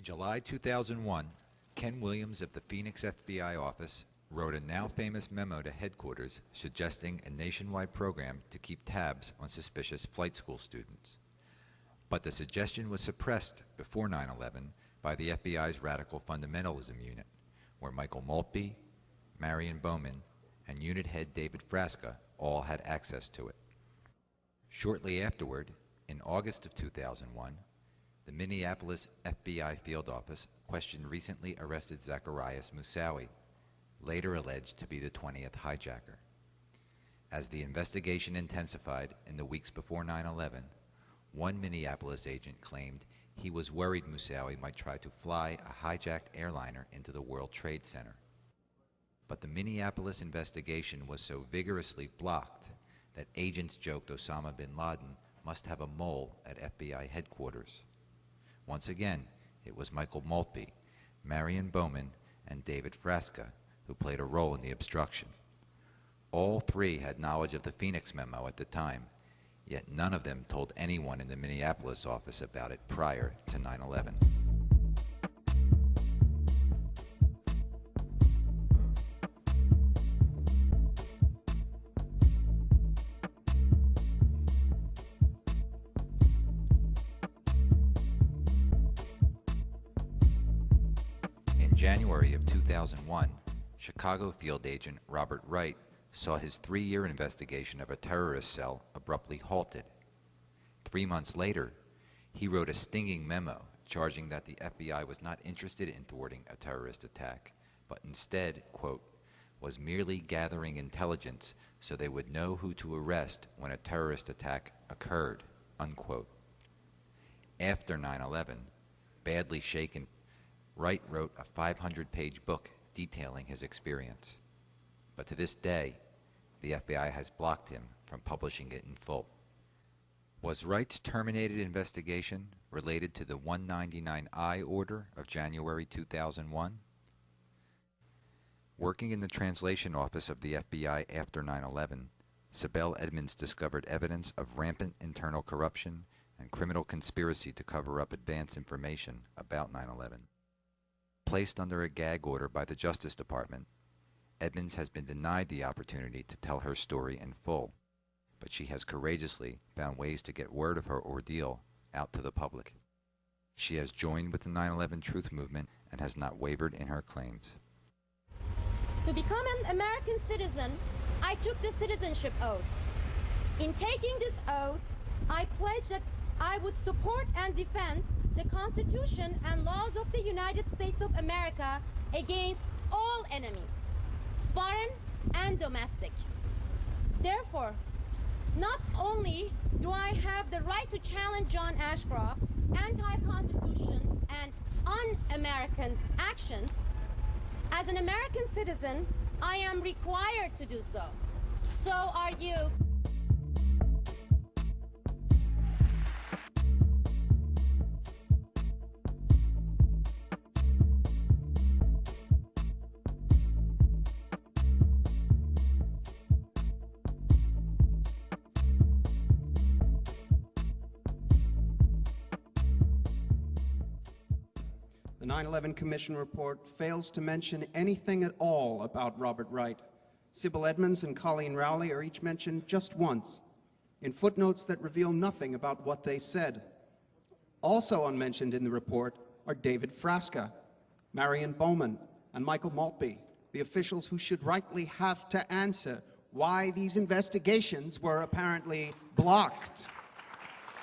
In July 2001, Ken Williams of the Phoenix FBI office wrote a now-famous memo to headquarters suggesting a nationwide program to keep tabs on suspicious flight school students. But the suggestion was suppressed before 9/11 by the FBI's Radical Fundamentalism Unit, where Michael Maltby, Marion Bowman, and unit head David Frasca all had access to it. Shortly afterward, in August of 2001, the Minneapolis FBI field office questioned recently arrested Zacarias Moussaoui, later alleged to be the 20th hijacker. As the investigation intensified in the weeks before 9/11, one Minneapolis agent claimed he was worried Moussaoui might try to fly a hijacked airliner into the World Trade Center. But the Minneapolis investigation was so vigorously blocked that agents joked Osama bin Laden must have a mole at FBI headquarters. Once again, it was Michael Maltby, Marion Bowman, and David Frasca who played a role in the obstruction. All three had knowledge of the Phoenix memo at the time, yet none of them told anyone in the Minneapolis office about it prior to 9/11. In January of 2001, Chicago field agent Robert Wright saw his 3-year investigation of a terrorist cell abruptly halted. 3 months later, he wrote a stinging memo charging that the FBI was not interested in thwarting a terrorist attack, but instead, quote, was merely gathering intelligence so they would know who to arrest when a terrorist attack occurred, unquote. After 9/11, badly shaken, Wright wrote a 500-page book detailing his experience. But to this day, the FBI has blocked him from publishing it in full. Was Wright's terminated investigation related to the 199I order of January 2001? Working in the translation office of the FBI after 9/11, Sibel Edmonds discovered evidence of rampant internal corruption and criminal conspiracy to cover up advance information about 9/11. Placed under a gag order by the Justice Department, Edmonds has been denied the opportunity to tell her story in full, but she has courageously found ways to get word of her ordeal out to the public. She has joined with the 9/11 Truth Movement and has not wavered in her claims. To become an American citizen, I took the citizenship oath. In taking this oath, I pledged that I would support and defend the Constitution and laws of the United States of America against all enemies, foreign and domestic. Therefore, not only do I have the right to challenge John Ashcroft's anti-Constitution and un-American actions, as an American citizen, I am required to do so. So are you. The 9/11 Commission report fails to mention anything at all about Robert Wright. Sibel Edmonds and Colleen Rowley are each mentioned just once, in footnotes that reveal nothing about what they said. Also unmentioned in the report are David Frasca, Marion Bowman, and Michael Maltby, the officials who should rightly have to answer why these investigations were apparently blocked.